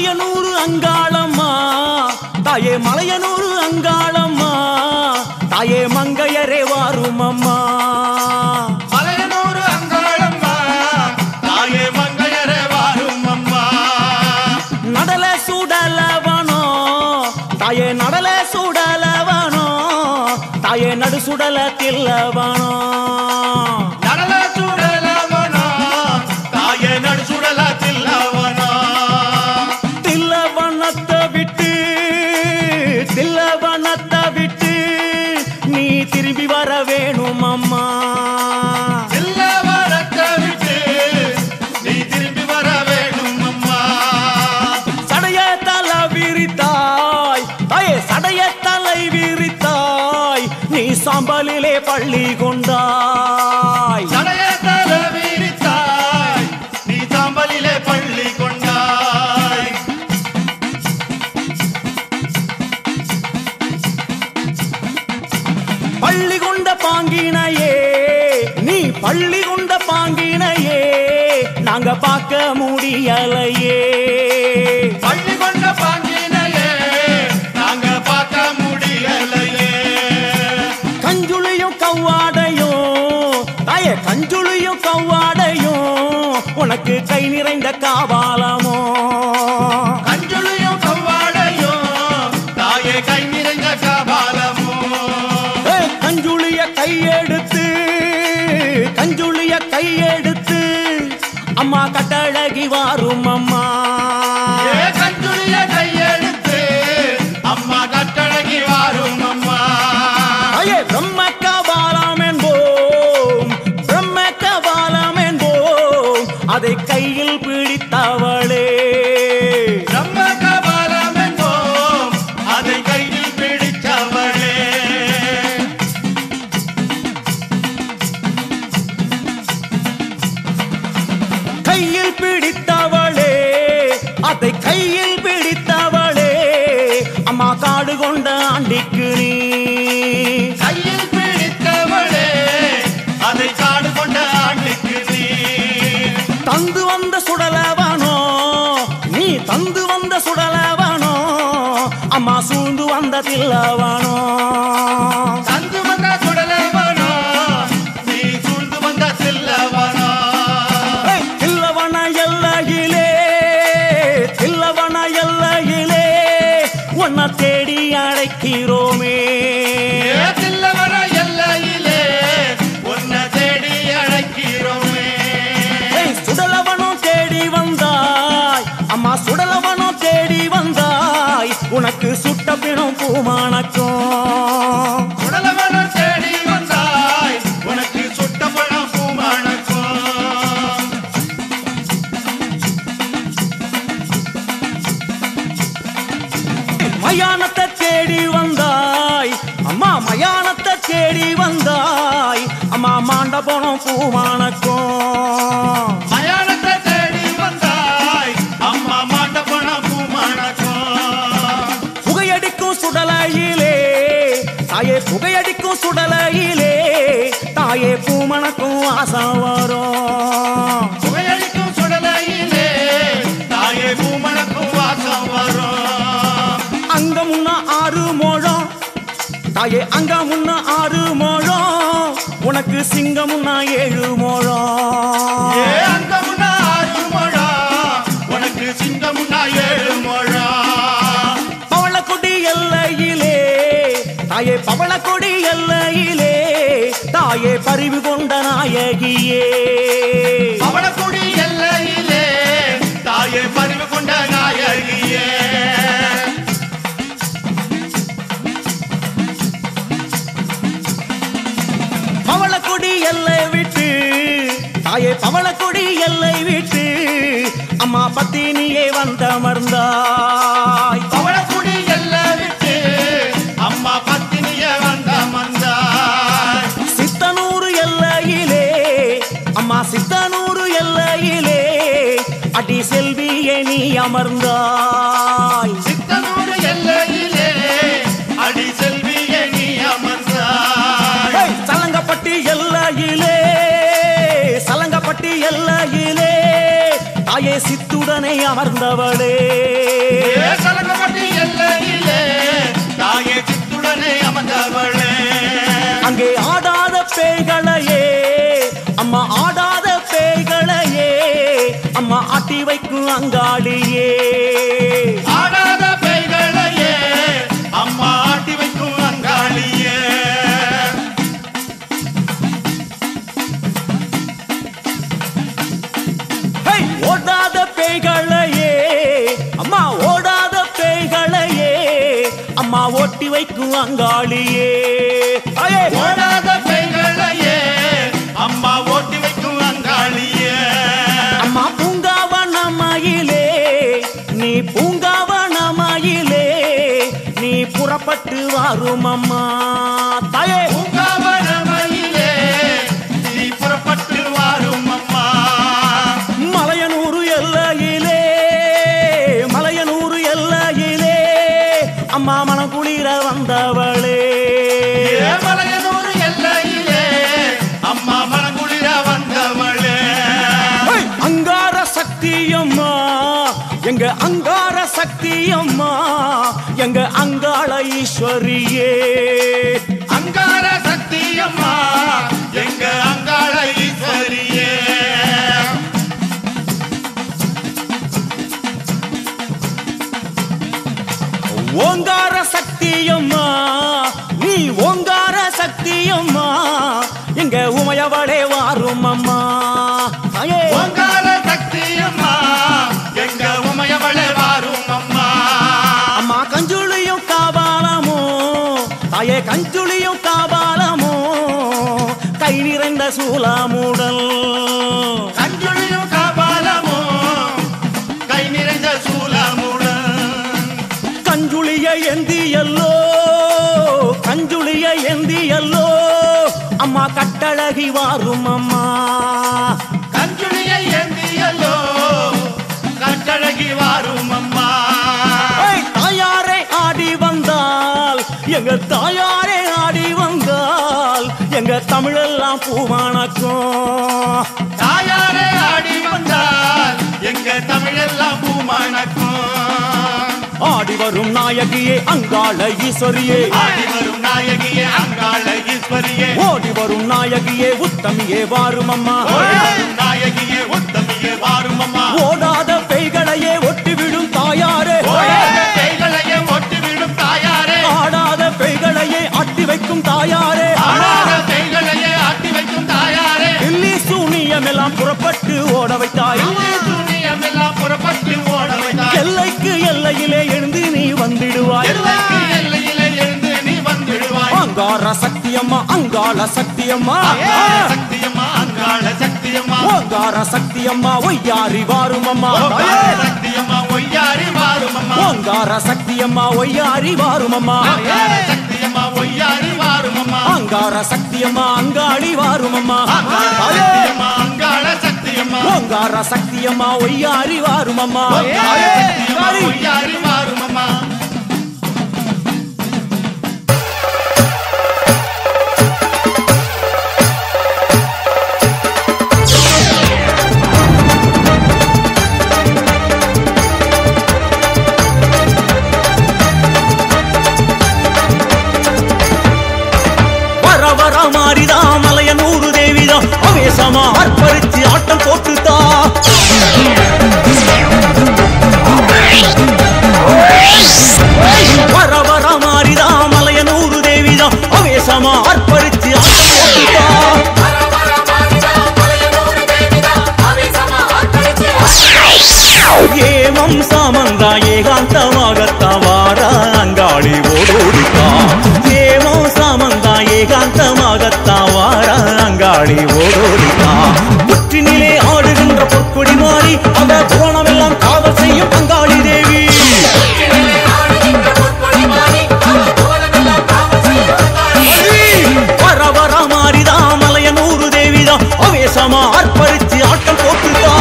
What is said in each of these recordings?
மலையனூர் அங்காளம்மா தாயே மலையனூர் அங்காளம்மா தாயே மங்கையரே வாரும் அம்மா மலையனூர் அங்காளம்மா தாயே மங்கையரே வாரும் அம்மா நடல சுடலவனோ தாயே நடல சுடலவனோ தாயே நடு சுடல தில்லவனோ நடல சுடலவனோ தாயே நடு சுடல தில்லவனோ தில்லவனத்தை விட்டு நீ திரும்பி வர வேணும் அம்மா தில்லவனத்தை விட்டு நீ திரும்பி வர வேணும் அம்மா சடைய தலை விரித்தாய் தாயே சடைய தலை விரித்தாய் நீ சாம்பலிலே பள்ளி கொண்டாய் சடைய தலை விரித்தாய் நீ சாம்பலிலே பள்ளி கொண்டாய் பள்ளி கொண்ட பாங்கினையே நீ பள்ளி கொண்ட பாங்கினையே நாங்க பார்க்க முடியலையே பள்ளி கொண்ட பாங்கினையே நாங்க பார்க்க முடியலையே கஞ்சுளியும் கவ்வாடையும் தாயே கஞ்சுளியும் கவ்வாடையும் உனக்கு கை நிறைந்த காவாலமோ கஞ்சுளியும் கவ்வாடையும் தாயே கை நிறைந்த காபாலமோ கஞ்சுளிய கையெடுத்து அம்மா கட்டழகி வாரும் அம்மா கஞ்சுளிய கையெடுத்து அம்மா கட்டழகி வாரும் அம்மா ஐயே பிரம்ம கபாலம் என்போம் அதை கையில் பிடித்தவளே பிரம்ம கபாலம் என்போம் அதை கையில் பிடித்தவளே கையில் பிடித்தவளே அதை கையில் பிடித்தவளே அம்மா காடு கொண்ட ஆண்டிக்கு நீ கையில் பிடித்தவளே அதை காடு கொண்ட ஆண்டுக்கு நீ தந்து வந்த சுடலவனோ நீ தந்து வந்த சுடலவனோ அம்மா சூழ்ந்து வந்த தில்லவனோ தந்து வந்த சுடலவனோ நீ சூழ்ந்து வந்த தில்லவனோ தில்லவன எல்லையிலே உன்னை தேடி அழைக்கிறோமே தில்லவன எல்லையிலே உன்னை தேடி அழைக்கிறோமே சுடலவனும் தேடி வந்தாய் அம்மா சுடலவனும் தேடி வந்தாய் உனக்கு சுட்ட பிணம் பூமானக்கும் சுடலவன தேடி வந்தாய் உனக்கு சுட்ட பழம் பூமானக்கும் மயானத்தை தேடி வந்தாய் அம்மா மயானத்தை தேடி வந்தாய் அம்மா மாண்ட போனோம் பூமானக்கும் மயானத்தை தேடி வந்தாய் அம்மா மாட்ட பழம் பூமானக்கும் புகையடிக்கும் சுடலையிலே தாயே புகையடிக்கும் சுடலையிலே தாயே பூமணக்கும் ஆசம் வரும் புகையடிக்கும் சுடலையிலே தாயே பூமணக்கும் வாசம் வரும் அங்க முன்ன 6 முழம் தாயே அங்க முன்ன 6 முழம் உனக்கு சிங்கம் முன்ன 7 முழம் அங்க முன்னா 6 முழம் உனக்கு சிங்கம் முன்னா 7 முழம் பவளக்கொடி எல்லையிலே தாயே பவளக்கொடி எல்லையிலே தாயே பரிவு கொண்ட நாயகியே பவளக்கொடி எல்லையிலே தாயே பரிவு கொண்ட நாயகியே பவளக்கொடி எல்லை விட்டு தாயே பவளக்கொடி எல்லை விட்டு அம்மா பத்தினியே வந்தமர்ந்தாய் பவளக்கொடி எல்லை விட்டு அம்மா பத்தினிய வந்தமர்ந்தாய் சித்தனூர் எல்லையிலே அம்மா சித்தனூர் எல்லையிலே அடி செல்வியே நீ அமர்ந்தாய் சித்தனூர் எல்லையிலே அடி செல்வியே நீ அமர்ந்தாய் சலங்கப்பட்டி எல்லையிலே தாயே சித்துடனே அமர்ந்தவளே சலங்கப்பட்டி எல்லையிலே தாயே சித்துடனே அமர்ந்தவளே அங்கே ஆடாத பேய்களையே அம்மா ஆடாத பேய்களையே அம்மா ஆட்டி வைக்கும் அங்காளியே ஆடாத பேய்களையே அம்மா ஆட்டி வைக்கும் அங்காளியே ஓடாத பேய்களையே அம்மா ஓடாத பேய்களையே அம்மா ஓட்டி வைக்கும் அங்காளியே ஓடாத பேய்களையே அம்மா ஓட்டி வைக்கும் அங்காளியே அம்மா பூங்காவனமயிலே நீ பூங்காவனமயிலே நீ புறப்பட்டு வாரும் அம்மா தாயே பூங்காவனமயிலே நீ புறப்பட்டு வாரும் அம்மா மலையனூர் எல்லையிலே மலையனூர் எல்லையிலே அம்மா மனக்குளிர வந்தவளே மலையனூர் எல்லையிலே அம்மா மனக்குளிர வந்தவளே அங்கார சக்தியம்மா எங்க அங்கார சக்தியம்மா எங்க அங்காள ஈஸ்வரியே அங்கார சக்தியம்மா எங்க அங்காள ஈஸ்வரியே ஓங்கார சக்தியம்மா நீ ஓங்கார சக்தியம்மா எங்க உமையவளே வாரும் அம்மா ஓங்கார சக்தியம்மா எங்க உமையவளே வாரும் அம்மா அம்மா கஞ்சுளியும் காபாலமோ தாயே கஞ்சுளியும் காபாலமோ கை நிறைந்த சூலாமுடல் கஞ்சுளியும் காபாலமோ கை நிறைந்த சூலமுடன் கஞ்சுளிய எந்தியல்லோ கஞ்சுளிய எந்தியல்லோ அம்மா கட்டழகி வாரும் அம்மா கஞ்சுளியை ஏந்தியல்லோ கட்டழகி வாரும் அம்மா தாயாரே ஆடி வந்தால் எங்க தாயாரே ஆடி வந்தால் எங்க தமிழெல்லாம் பூமானக்கும் தாயாரே ஆடி வந்தால் எங்க தமிழெல்லாம் பூமானக்கும் ஆடி வரும் நாயகியே அங்காள ஈஸ்வரியே ஆடி வரும் நாயகியே அங்காள ஈஸ்வரியே ஓடி வரும் நாயகியே உத்தமியே வாரும் அம்மா ஓடி வரும் நாயகியே உத்தமியே வாரும் அம்மா ஓடாத பெய்களையே ஒட்டிவிடும் தாயாரே ஓடாத பேய்களையே ஒட்டிவிடும் தாயாரே ஆடாத பெய்களையே அட்டி வைக்கும் தாயாரே ஆடாத பேய்களையே ஆட்டி வைக்கும் தாயாரே தில்லி சூனியமெல்லாம் புறப்பட்டு ஓட வைத்தாய் சூனியம் எல்லாம் புறப்பட்டு ஓட வைத்தாய் எல்லைக்கு எல்லையிலே எழுந்து நீ வந்திடுவாய் எல்லைக்கு எல்லையிலே எழுந்து நீ வந்துடுவாய் அங்கார சக்தியம்மா அங்காள சக்தியம்மா அங்காள சக்தியம்மா அங்காள சக்தியம்மா ஓங்கார சக்தியம்மா ஒய்யாரி வாரும் அம்மா ஓங்கார சக்தியம்மா ஒய்யாரி வாரும் அம்மா ஓங்கார சக்தியம்மா ஒய்யாரி வாரும் அம்மா அங்காள சக்தியம்மா ஒய்யாரி வாரும் அம்மா அங்கார சக்தியம்மா அங்காளி வாரும் அம்மா அங்காள சக்தியம்மா அங்காள சக்தியம்மா ஓங்கார சக்தியம்மா ஒய்யாரி வாரும் அம்மா ஓங்கார சக்தியம்மா ஒய்யாரி வாரும் அம்மா மாறிதா மலையனூர் தேவிதா அவேசமா அர்ப்பரிச்சு ஆட்டம் போட்டுதா வர வர மாறிதா மலையனூர் தேவிதா அவேசமா அர்ப்பரிச்சு ஆட்டம் போட்டுதா ஏவம் சாமந்தா ஏகாந்தமாகத்தா வார அங்காளி ஓடோடித்தா ஏவம் சாமந்தா ஏகாந்தமாகத்தா வார அங்காளி ஓடோடித்தா புற்றினிலே ஆடுகின்ற பொற்கொடி மாறி அந்த புவனமெல்லாம் காவல் செய்யும் அங்காளி தேவி வர வர மாறிதா மலையனூர் தேவிதா அவேசமா அர்ப்பரிச்சு ஆட்டம் போட்டுதா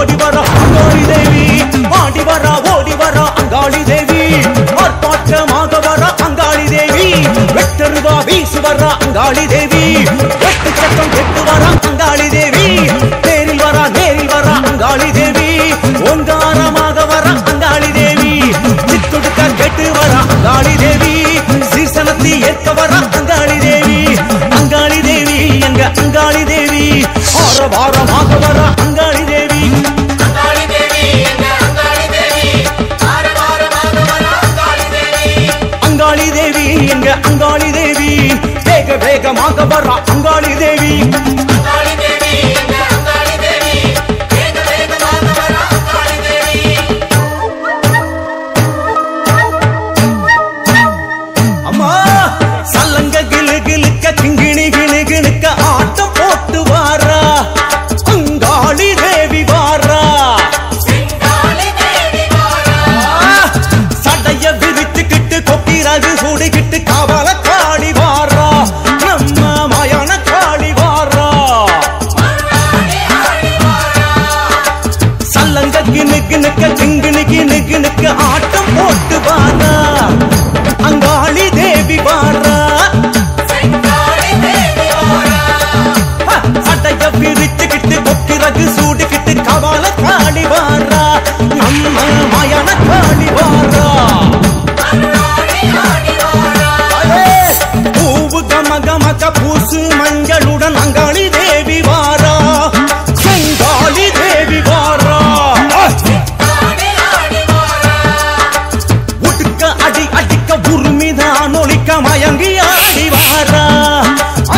ஓடி வரா அங்காளி தேவி ஆடி வரா ஓடி வரா அங்காளி தேவி ஆர்ப்பாட்டமாக வரா அங்காளி தேவி வெட்டருவா வீசு வரா அங்காளி தேவி வெட்டு சட்டம் கெட்டு வரா அங்காளி தேவி நேரில் வரா அங்காளி தேவி ஓங்காரமாக வரா அங்காளி தேவி சித்துடுக்க கெட்டு வரா அங்காளி தேவி சீசனத்தை ஏற்க வரா அங்காளி தேவி எங்க அங்காளி தேவி ஆரவாரமாக வரா அங்காளி தேவி அங்காளி தேவி எங்க அங்காளி தேவி வேக வேகமாக வரா அங்காளி தேவி அம்மா சல்லங்க கிளு கிளுக்க கிங்கிணி கிளு கிளுக்க ஆட்டம் போட்டு வாரா அங்காளி தேவி வாரா சடைய விரித்துக்கிட்டு கொக்கிராது சூடிக்கிட்டு காவல காளி வாரா நம்ம மயான காளி வாரா சல்லங்க கிணு கிணுக்க கிங்கிணி கிணு கிணுக்க ஆட்டம் போட்டு வாரா அங்காளி தேவி வாரா சடைய பிரிச்சுக்கிட்டு கொக்கிரகு சூடிக்கிட்டு கவால காளி வாரா நம்ம மயான காளி வாரா பூவு கம கமக பூசு மஞ்சளுடன் அங்காளி தேவி வாரா செங்காளி தேவி வாரா உடுக்க அடி அடிக்க உருமிதான் ஒழிக்க மயங்கி ஆடி வாரா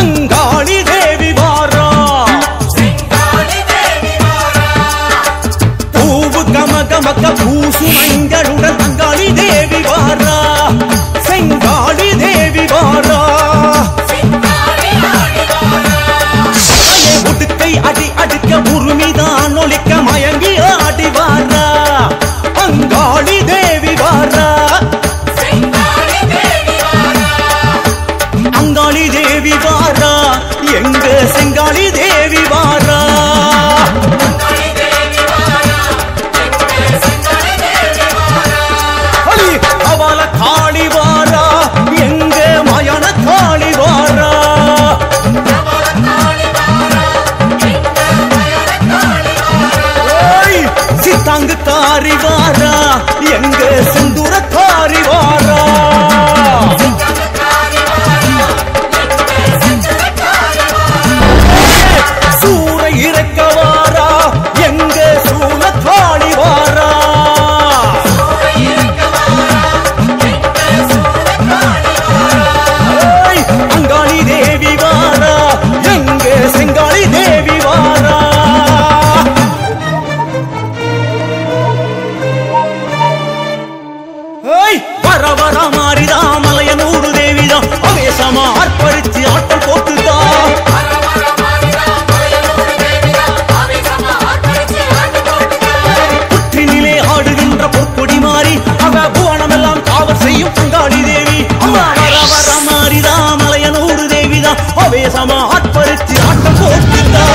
அங்காளி தேவி வாரா பூவு கம கமக்க பூசு மஞ்சளுடன் அங்காளி தேவி வாரா செங்காளி தேவி வாரா உடுக்கை அடி அடிக்க உருமிதான் ஒழிக்க மயங்கி ஆடி வாரா அங்காளி தேவி வாரா அங்காளி தேவி வாரா எங்க செங்காளி தேவி வாரா அவள காளி வாரா எங்க மயான காளி வாரா சித்தாங்கு காரி வாரா எங்க செந்தூர காரி வாரா சூர இறக்க வாரா எங்க சூல காளி வாரா அங்காளி தேவி வாரா எங்க செங்காளி தேவி வாரா வர வர மாறிதா மலையனூரு தேவிதா அவேசமா ஆர்ப்பரிச்சு ஆட்டம் போட்டுதா புற்றினிலே ஆடுகின்ற பொற்கொடி மாறி அவ புவனமெல்லாம் காவல் செய்யும் அங்காளி தேவி அம்மா வர வர மாறிதா மலையனூரு தேவிதா அவேசமா ஆர்ப்பரிச்சு ஆட்டம் போட்டுதா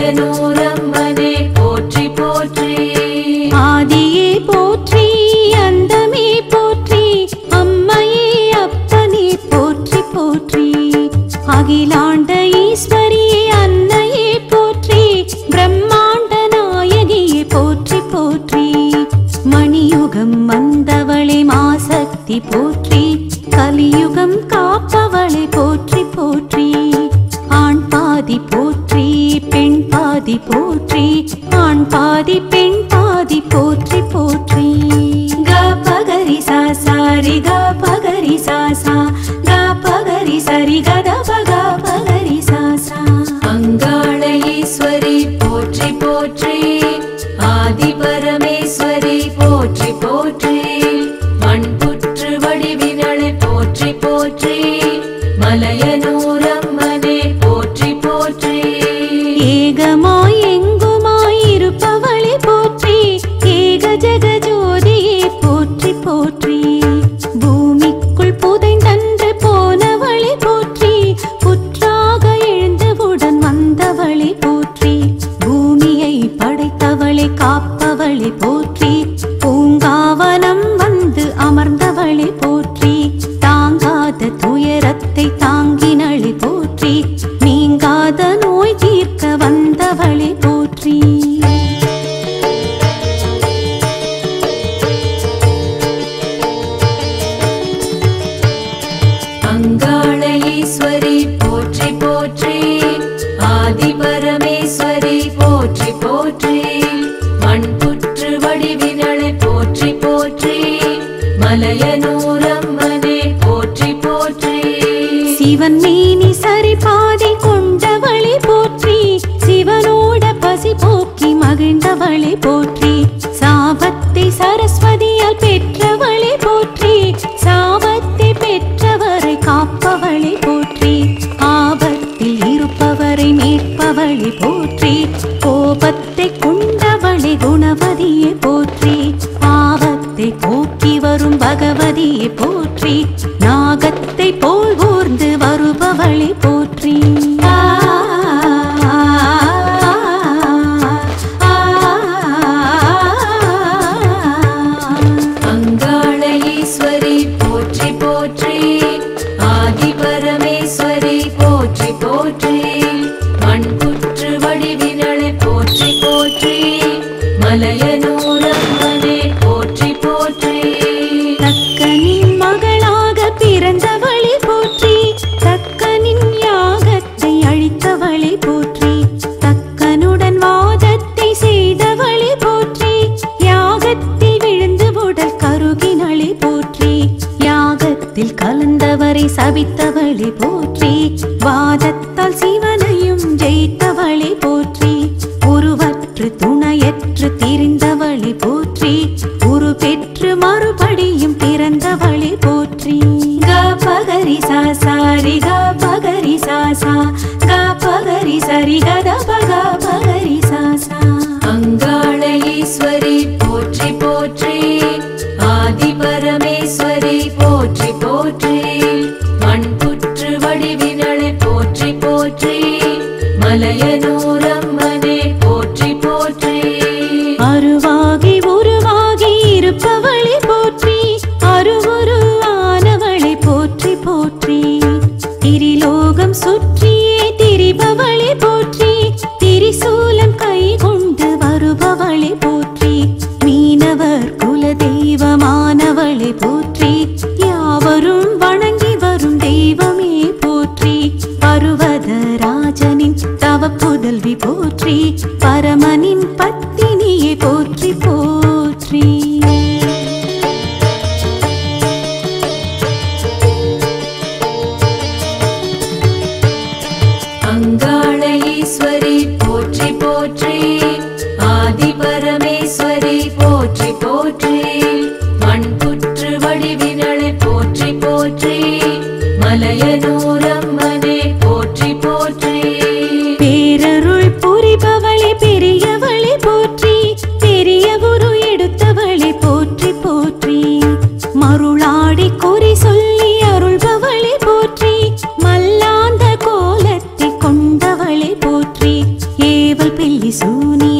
மலையனூரம்மனே போற்றி போற்றி ஆதியே போற்றி அந்தமே போற்றி அம்மையே அப்பனே போற்றி போற்றி அகிலாண்ட ஈஸ்வரியே அன்னையே போற்றி பிரம்மாண்ட நாயகியே போற்றி போற்றி மணியுகம் வந்தவளே மாசக்தி போற்றி கலியுகம் காப்பவளே போற்றி போற்றி ஆண் பாதி போற்றி பெண் பாதி போற்றி ஆண் பாதி பெண் பாதி போற்றி போற்றி க பகரி சா சாரி க பகரி சா சா க பகரி சரி கத பக பகரி சா சா அங்காள ஈஸ்வரி போற்றி போற்றி ஆதி பரமேஸ்வரி போற்றி போற்றி மண்புற்று வடிவினளை போற்றி போற்றி மலையனூரம்மன் காப்பவளே போற்றி. அங்காள ஈஸ்வரி போற்றி போற்றி, ஆதி பரமேஸ்வரி போற்றி போற்றி, மண்புற்று வடிவினளை போற்றி போற்றி, மலையனூரம்மனே போற்றி போற்றி. சிவன் மேனி சரிபாதை கொண்டவளை போற்றி, சிவனோட பசி போக்கி மகிழ்ந்தவளை போற்றி, சாபத்தை சரஸ்வதியால் பெற்றவளை போற்றி, சாபத்தை பெற்றவரை காப்பவளை போற்றி, ஆபத்தில் இருப்பவரை மீட்பவளை போற்றி, கோபத்தை கொண்டவளை குணவதியை போற்றி, பாவத்தை போக்கி வரும் பகவதியை போற்றி, நாகத்தை போல் ஊர்ந்து வருபவளை போற்றி. அங்காள ஈஸ்வரி போற்றி போற்றி, ஆதி பரமேஸ்வரி போற்றி போற்றி, மண்புற்று வடிவினளை போற்றி போற்றி, மலையனூரம்மனே போற்றி போற்றி. தக்கனின் மகளாக பிறந்தவளை போற்றி, தக்கனின் யாகத்தை அழித்தவளை போற்றி, தக்கனுடன் வாதத்தை செய்தவளை போற்றி, யாகத்தில் விழுந்து உடல் கருகினளை போற்றி, யாகத்தில் கலந்தவரை சபித்தவளை போற்றி, வாதத்தால் சிவனையும் ஜெயித்தவளை போற்றி, உருவற்று துணையற்று திரிந்தவளை போற்றி, உரு பெற்று மறுபடியும் பிறந்தவளை போற்றி. க பகரி சாரி க பகரி சாசா, க பகரி சரி கத பக பகரி சாசா. அங்காள ஈஸ்வரி போற்றி போற்றி, ஆதி பரமேஸ்வரி போற்றி போற்றி, மண்புற்று வடிவினளை போற்றி போற்றி, மலையனூரம்மனே போற்றி போற்றி. அருவாகி உருவாகி இருப்பவளை போற்றி, அருவுருவானவளை போற்றி போற்றி, திரிலோகம் சுற்றியே திரிபவளை போற்றி, திரிசூலம் கை கொண்டு வருபவளை போற்றி, மீனவர் குல தெய்வமானவளை போற்றி, யாவரும் வணங்கி வரும் தெய்வமே போற்றி, பருவதராஜனின் தவ புதல்வி போற்றி, பரமனின் பத்தினியை போற்றி போற்றி. அங்காள ஈஸ்வரி போற்றி போற்றி, ஆதி பரமேஸ்வரி போற்றி போற்றி, மண்புற்று வடிவினளை போற்றி போற்றி, மலையனூரம்மனே போற்றி போற்றி. பேரருள் புரிபவளை பெரியவளை போற்றி, பெரிய குரு எடுத்தவளை போற்றி போற்றி, மருளாடி குறி சொல்லி அருள்பவளை போற்றி, மல்லாந்த கோலத்தை கொண்டவளை போற்றி, ஏவல் பில்லி சூனிய